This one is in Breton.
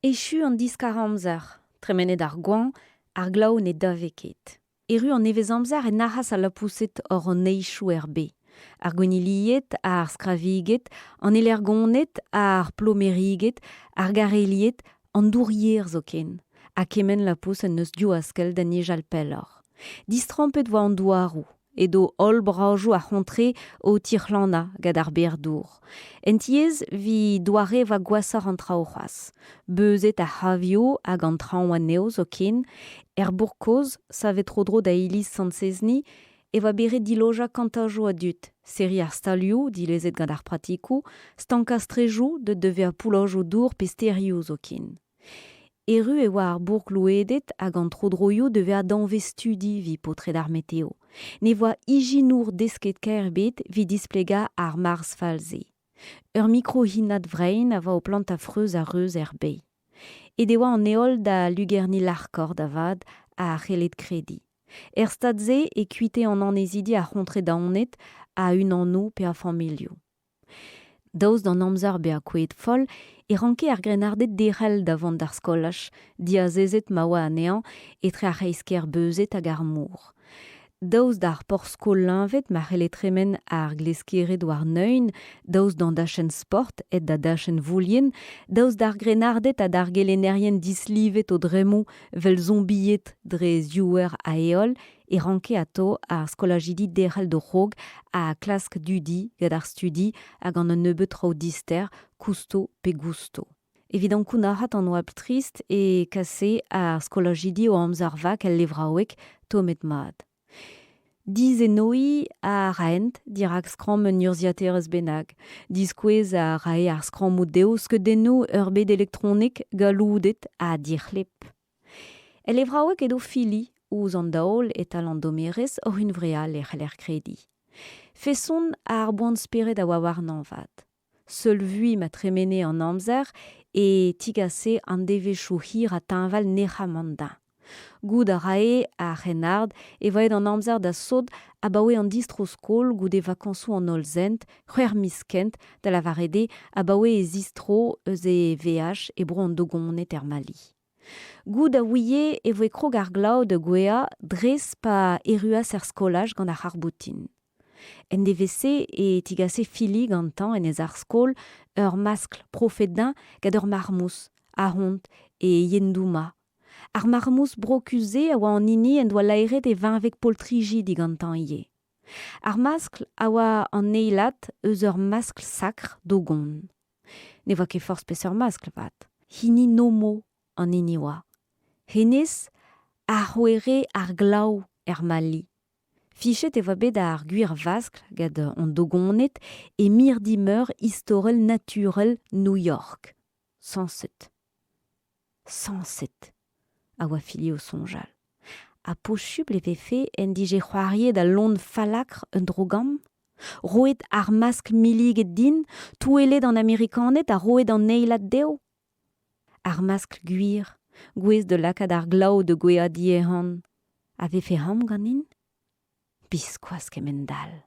Echu an diskar amzer, tremenet ar goan, ar glaou ne daveket. Eru an nevez amzer en arras a lapousset or an eishou be. Ar gweniliet, ar skraviget, an elergonet, ar plomeriget, ar gareliet, an dourier zo ken. A kemen lapous en eus diou askel da nejal pellor. Distrampet voa an douarou. Edo ol braoujou a c'hontre o tirlana gad ar berdour. Entiez vi doare va gwasar an trao c'hoaz. Beuzet a c'havio hag an traoù aneo zo ken, bourkoz savet tro-dro da iliz sansezni e va bere diloja kantajou a dut. Seri ar stalioù, dilezet gant ar pratikou, stankastrejou de deve a poulojou dour pesterioù zo ken. Eru e oa ar bourg louedet hag an tro-droioù deve a danve studi vi potred ar meteo. Ne voa ijinour desket kerbet vi displega ar mars falze. Ur micro-hinad vrein a va o plant affreuz a reuz bei. E deoa an eol da lugerni larkor davad a c'hellet kredi. Stadze e kuite an anezidi a c'hontre da onet a un anno pe a familio. Daouz d'an amzer be a kouet fol e ranke ar grenardet derel davant d'ar skolach, dia zezet ma oa anean etre ar reisker beuzet hag ar mour. Daouz d'ar porskol linvet ma c'helletremen ar gleskeret war neun, daouz d'an dachen sport et da dachen voulien, daouz d'ar grenardet a d'ar gelenerien dislivet o dremou vel zombiet dre ziouer a eol e ranke ato ar skolajidi derel do c'hog a klask dudi gad ar studi hag an nebeut rao dister, kousto pe gousto. Evidant kounaat an oab trist e kase ar skolajidi o amzer vak el levraouek tomet mad. Diz e noi a raent dirak skram un urziaterez benag. Diz kwez a rae ar skram o deus ket dennou ur bed elektronik galoudet a dirlep. El evraouek edo fili ouz an daol et al an domerez or un vreal e c'heller kredi. Feson ar boan speret a oa war nan vat. Seul vui ma tremene an amzer e tigase an devechou hir a tañval nec'hamanda. Goud a rae a renard e vaet an amzer da sod a baoe an distro skol goud e vakansou an olzent, c'hwer miskent da la varede a baoe e zistro eus e VH e bro an dogonet er mali. Goud a ouie e voe krog ar glav de gwea dres pa eruas er skolaj gant ar arboutin. En DVC e tigase fili gantan en ez ar skol ur maskl profedin gad ur marmous, a hont e yendouma. Ar marmous brokuze a oa an ini en doa laeret e vinvek poltriji digantan ie. Ar maskl a oa an neilat eus ur maskl sakr dogon. Ne voa ket force pes ur maskl vat. Hini nomo an ini oa. Henez a c'hwere ar glaou er mali. Fichet e voa bet ar gwir vaskl gad an dogonet e mir dimeur istorel naturel New York. Sanset. A oa fili o sonjal. A pochub le vefe en dije c'hoariet da lond falakr un drogam? Roet ar mask miliget din, touelet an amerikanet a roet an neilat deo? Ar mask gwir, gwez de lakad ar glaou de gwea diehan. A vefe ham ganin? Biskoaz kemendal.